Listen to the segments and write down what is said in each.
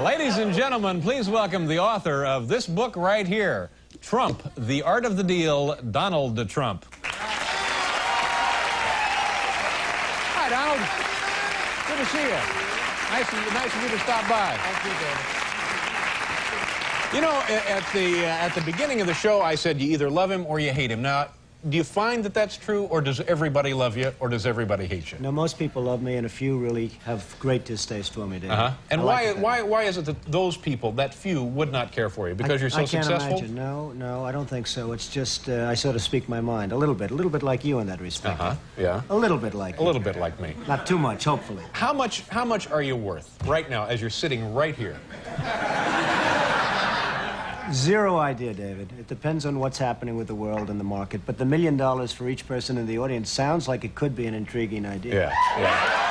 Ladies and gentlemen, please welcome the author of this book right here, Trump, The Art of the Deal, Donald Trump. Hi, Donald. Good to see you. Nice of you to stop by. Thank you, David. You know, at the beginning of the show, I said you either love him or you hate him. Now, do you find that that's true, or does everybody love you, or does everybody hate you? No, most people love me, and a few really have great distaste for me, David. And why is it that those people, that few, would not care for you? Because you're so successful? I can't imagine. No, I don't think so. It's just I sort of speak my mind a little bit like you in that respect. Yeah. A little bit like a little bit like me. Not too much, hopefully. How much are you worth right now, as you're sitting right here? Zero idea, David. It depends on what's happening with the world and the market. But the $1 million for each person in the audience sounds like it could be an intriguing idea. Yeah.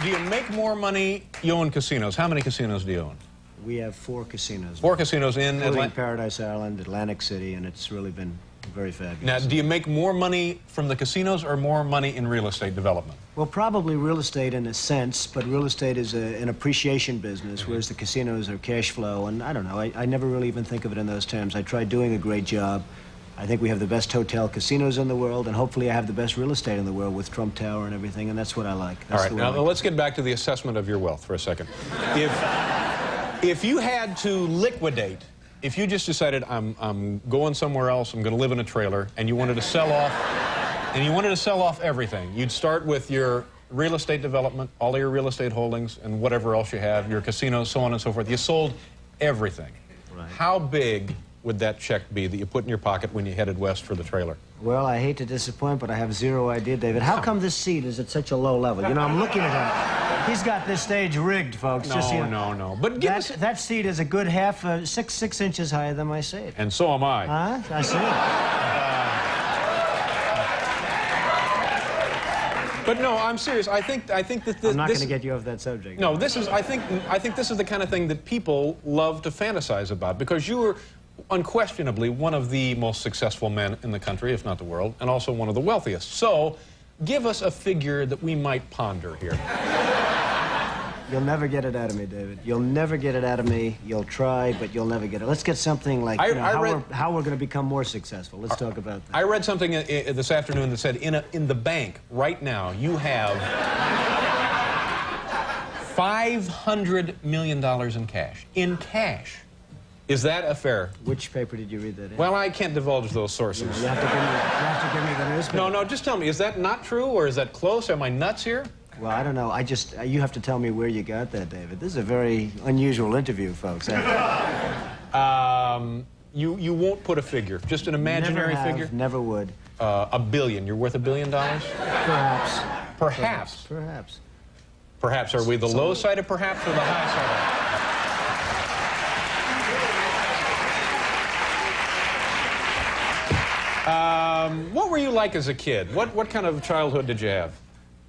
Do you make more money? You own casinos. How many casinos do you own? We have 4 casinos. 4 casinos in Atlanta? Paradise Island, Atlantic City, and it's really been very fabulous. Now, do you make more money from the casinos or more money in real estate development? Well, probably real estate in a sense, but real estate is an appreciation business, whereas the casinos are cash flow, and I don't know, I never really even think of it in those terms. I try doing a great job. I think we have the best hotel casinos in the world, and hopefully I have the best real estate in the world with Trump Tower and everything, and that's what I like. All right, now let's get back to the assessment of your wealth for a second. If you had to liquidate, if you just decided I'm going somewhere else, I'm going to live in a trailer, and you wanted to sell off, everything, you'd start with your real estate development, all of your real estate holdings, and whatever else you have, your casinos, so on and so forth. You sold everything. Right. How big would that check be that you put in your pocket when you headed west for the trailer? Well, I hate to disappoint, but I have zero idea, David. How come this seat is at such a low level? You know, I'm looking at him. He's got this stage rigged, folks. No. But that seat is a good half, 6 inches higher than my seat. And so am I. Huh? I see. But no, I'm serious. I think that this... I'm not going to get you off that subject. No, this is... I think this is the kind of thing that people love to fantasize about, because you are unquestionably one of the most successful men in the country, if not the world, and also one of the wealthiest. So, give us a figure that we might ponder here. You'll never get it out of me, David. You'll never get it out of me. You'll try, but you'll never get it. Let's get something like how we're going to become more successful. Let's talk about that. I read something this afternoon that said in the bank right now you have $500 million in cash. In cash. Is that a fair? Which paper did you read that in? Well, I can't divulge those sources. You have to give me the newspaper. No, just tell me, is that not true, or is that close? Am I nuts here? Well, I don't know. You have to tell me where you got that, David. This is a very unusual interview, folks. You won't put a figure, just an imaginary figure? Never would. $1 billion. You're worth $1 billion? Perhaps. Perhaps. Perhaps. Perhaps. Are we the low side of perhaps or the high side of? What were you like as a kid? What kind of childhood did you have?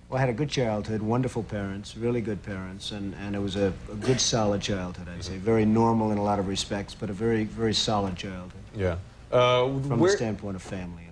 Well, I had a good childhood, wonderful parents, really good parents, and it was a good, solid childhood, I'd say. Very normal in a lot of respects, but a very, very solid childhood. Yeah. From the standpoint of family, you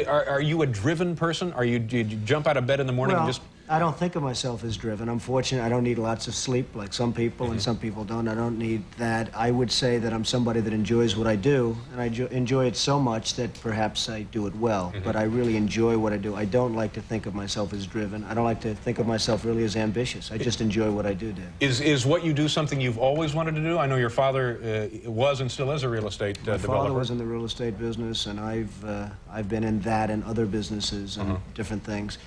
know. Are you a driven person? Do you jump out of bed in the morning and just... I don't think of myself as driven. I'm fortunate. I don't need lots of sleep like some people, and some people don't. I don't need that. I would say that I'm somebody that enjoys what I do, and I enjoy it so much that perhaps I do it well. But I really enjoy what I do. I don't like to think of myself as driven. I don't like to think of myself really as ambitious. I just enjoy what I do, Dan. Is what you do something you've always wanted to do? I know your father was and still is a real estate developer. My father was in the real estate business, and I've been in that and other businesses and different things.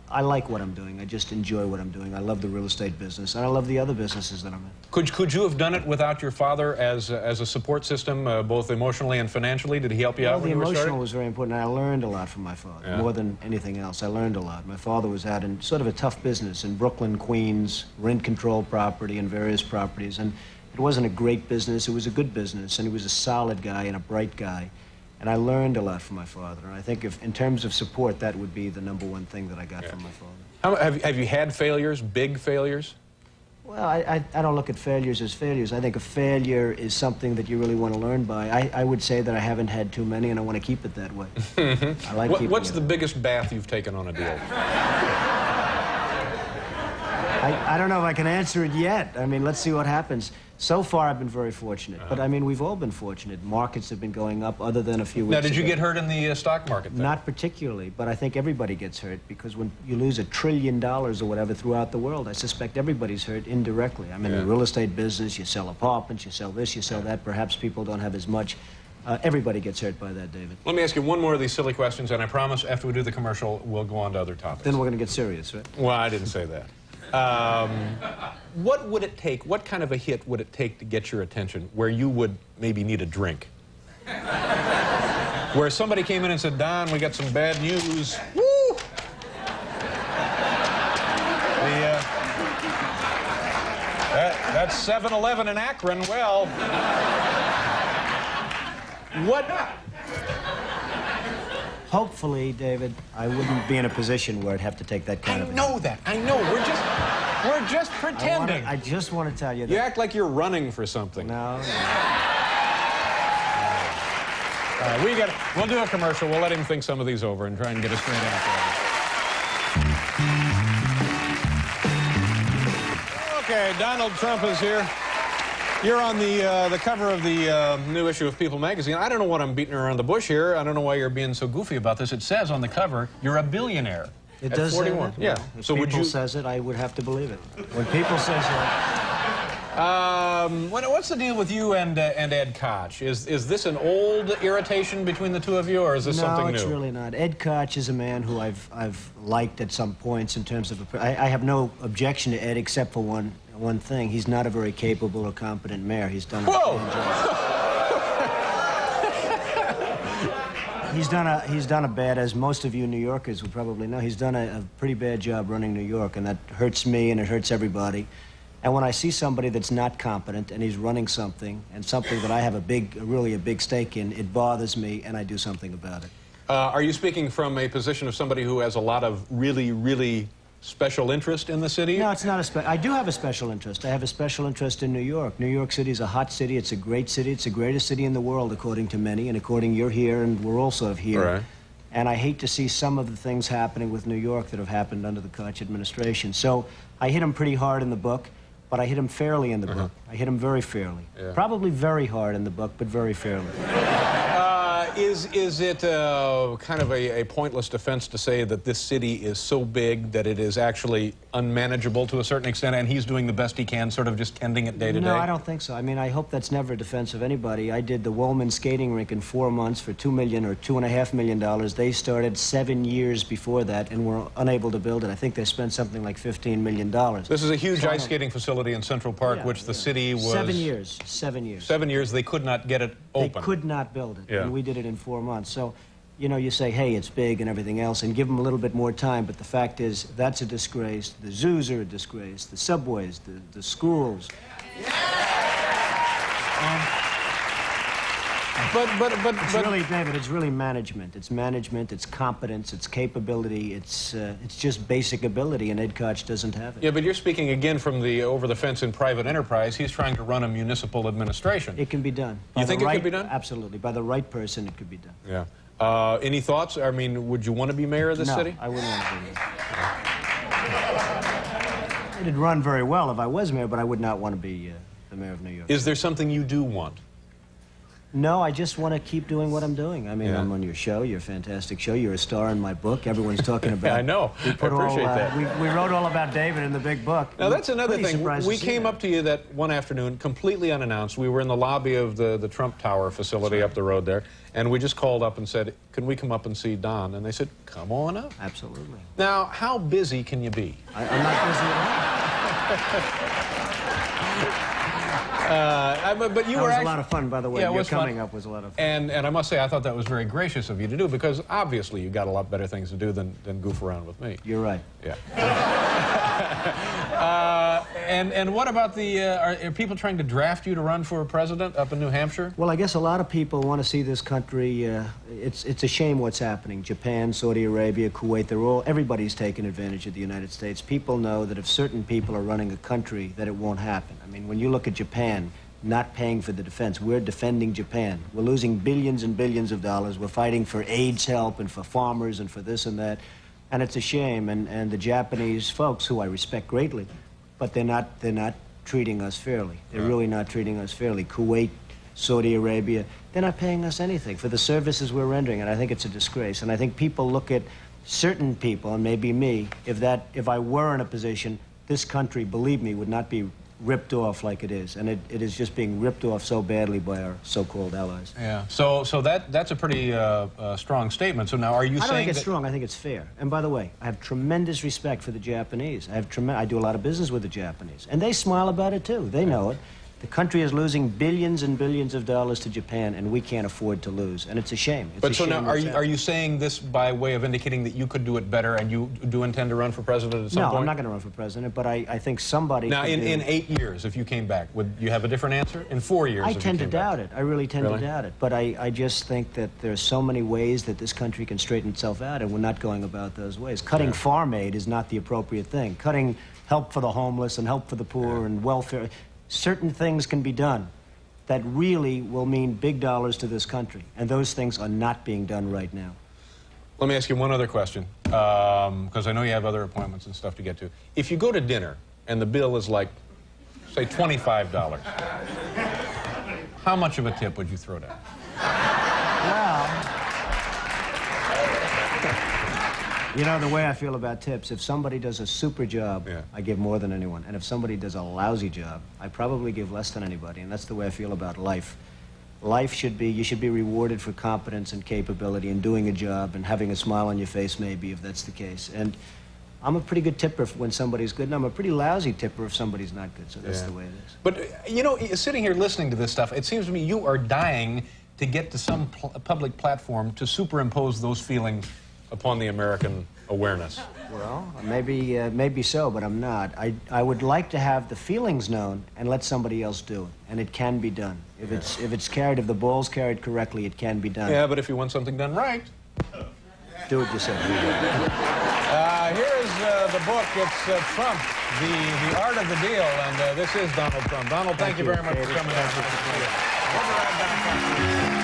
I like what I'm doing. I just enjoy what I'm doing. I love the real estate business, and I love the other businesses that I'm in. Could you have done it without your father as a support system, both emotionally and financially? Did he help you out when you were starting? The emotional was very important. I learned a lot from my father, more than anything else. I learned a lot. My father was out in sort of a tough business in Brooklyn, Queens, rent-controlled property and various properties, and it wasn't a great business. It was a good business, and he was a solid guy and a bright guy. And I learned a lot from my father. And I think in terms of support, that would be the #1 thing that I got from my father. Have you had failures, big failures? Well, I don't look at failures as failures. I think a failure is something that you really want to learn by. I would say that I haven't had too many, and I want to keep it that way. I like keeping What's it. the biggest bath you've taken on a deal? I don't know if I can answer it yet. I mean, let's see what happens. So far, I've been very fortunate. But, I mean, we've all been fortunate. Markets have been going up, other than a few weeks Now, did you ago. get hurt in the stock market then? Not particularly, but I think everybody gets hurt, because when you lose $1 trillion or whatever throughout the world, I suspect everybody's hurt indirectly. I'm in the real estate business. You sell apartments, you sell this, you sell that. Perhaps people don't have as much. Everybody gets hurt by that, David. Let me ask you one more of these silly questions, and I promise after we do the commercial, we'll go on to other topics. Then we're going to get serious, right? Well, I didn't say that. What would it take, what kind of a hit would it take to get your attention where you would maybe need a drink? Where somebody came in and said, Don, we got some bad news. Woo! That's 7-Eleven in Akron. Well, what? Hopefully, David, I wouldn't be in a position where I'd have to take that kind of... I know that. I know. We're just pretending. I just want to tell you that... You act like you're running for something. No. We'll do a commercial. We'll let him think some of these over and try and get a straight answer. Okay, Donald Trump is here. You're on the cover of the new issue of People magazine. I don't know what I'm beating around the bush here. I don't know why you're being so goofy about this. It says on the cover, you're a billionaire. It at does say 41. that? Yeah. Well, if So would people you... says it, I would have to believe it. When people says that... What's the deal with you and Ed Koch? Is this an old irritation between the two of you, or is this something new? No, it's really not. Ed Koch is a man who I've liked at some points in terms of... I have no objection to Ed except for one thing. He's not a very capable or competent mayor. He's done... Whoa! He's done a bad, as most of you New Yorkers would probably know, he's done a pretty bad job running New York, and that hurts me and it hurts everybody. And when I see somebody that's not competent and he's running something, and something that I have really a big stake in, it bothers me, and I do something about it. Are you speaking from a position of somebody who has a lot of really, really special interest in the city? No, it's not I do have a special interest. I have a special interest in New York. New York City is a hot city. It's a great city. It's the greatest city in the world, according to many, and according you're here, and we're all sort of here. Right. And I hate to see some of the things happening with New York that have happened under the Koch administration. So I hit him pretty hard in the book, but I hit him fairly in the book. I hit him very fairly. Yeah. Probably very hard in the book, but very fairly. Is it kind of a pointless defense to say that this city is so big that it is actually unmanageable to a certain extent, and he's doing the best he can, sort of just tending it day to day? No, I don't think so. I mean, I hope that's never a defense of anybody. I did the Woolman skating rink in 4 months for $2 million or $2.5 million. They started 7 years before that and were unable to build it. I think they spent something like $15 million. This is a huge ice skating facility in Central Park, which the city was... 7 years. 7 years. 7 years, they could not get it open. They could not build it, Yeah. and we did it in 4 months. So, you know, you say, hey, it's big and everything else, and give them a little bit more time, but the fact is, that's a disgrace. The zoos are a disgrace. The subways, the schools. It's really, David, it's really management. It's management, it's competence, it's capability, it's just basic ability, and Ed Koch doesn't have it. Yeah, but you're speaking again from the over-the-fence in private enterprise. He's trying to run a municipal administration. It can be done. You think it could be done? Absolutely. By the right person, it could be done. Yeah. Any thoughts? I mean, would you want to be mayor of this city? No, I wouldn't want to be mayor. It'd run very well if I was mayor, but I would not want to be the mayor of New York. Is there something you do want? No, I just want to keep doing what I'm doing. I mean, Yeah. I'm on your show, your fantastic show. You're a star in my book. Everyone's talking about Yeah, I know. We I put appreciate that. We wrote all about David in the big book. Now, that's another Pretty thing. surprised We to see came that. up to you that one afternoon, completely unannounced. We were in the lobby of the Trump Tower facility up the road there, and we just called up and said, can we come up and see Don? And they said, come on up. Absolutely. Now, how busy can you be? I'm not busy at all. But you That were was a actually, lot of fun, by the way. Yeah, it Your was fun. coming up was a lot of fun. And I must say, I thought that was very gracious of you to do, because obviously you got a lot better things to do than goof around with me. You're right. Yeah. And what about the, are people trying to draft you to run for president up in New Hampshire? Well, I guess a lot of people want to see this country. It's a shame what's happening. Japan, Saudi Arabia, Kuwait, everybody's taking advantage of the United States. People know that if certain people are running a country, that it won't happen. I mean, when you look at Japan, not paying for the defense, we're defending Japan. We're losing billions and billions of dollars. We're fighting for AIDS help and for farmers and for this and that. And it's a shame. And the Japanese folks, who I respect greatly, but they're not treating us fairly. They're really not treating us fairly. Kuwait, Saudi Arabia, they're not paying us anything for the services we're rendering, and I think it's a disgrace. And I think people look at certain people, and maybe me, if I were in a position, this country, believe me, would not be ripped off like it is. And it is just being ripped off so badly by our so-called allies. Yeah. So that's a pretty strong statement. So now, are you saying I don't think it's that... strong. I think it's fair. And by the way, I have tremendous respect for the Japanese. I do a lot of business with the Japanese, and they smile about it too. They know it. The country is losing billions and billions of dollars to Japan, and we can't afford to lose. And it's a shame. It's But so now, are are you saying this by way of indicating that you could do it better, and you do intend to run for president at some point? No, I'm not going to run for president, but I think somebody... Now, in 8 years, if you came back, would you have a different answer? In 4 years, I if you tend to came back? doubt it. I really tend to doubt it. But I just think that there's so many ways that this country can straighten itself out, and we're not going about those ways. Cutting farm aid is not the appropriate thing. Cutting help for the homeless and help for the poor and welfare... Certain things can be done that really will mean big dollars to this country, and those things are not being done right now. Let me ask you one other question, because I know you have other appointments and stuff to get to. If you go to dinner and the bill is like, say, $25, how much of a tip would you throw down? Well, you know, the way I feel about tips, if somebody does a super job, I give more than anyone. And if somebody does a lousy job, I probably give less than anybody. And that's the way I feel about life. Life should be, you should be rewarded for competence and capability and doing a job and having a smile on your face, maybe, if that's the case. And I'm a pretty good tipper when somebody's good, and I'm a pretty lousy tipper if somebody's not good. So that's the way it is. But, you know, sitting here listening to this stuff, it seems to me you are dying to get to some public platform to superimpose those feelings upon the American awareness. Well, maybe so, but I'm not. I would like to have the feelings known and let somebody else do it, and it can be done. If it's carried, if the ball's carried correctly, it can be done. Yeah, but if you want something done right, do it yourself. Here is the book. It's Trump, the Art of the Deal, and this is Donald Trump. Donald, thank you very much for coming out. We'll be right back.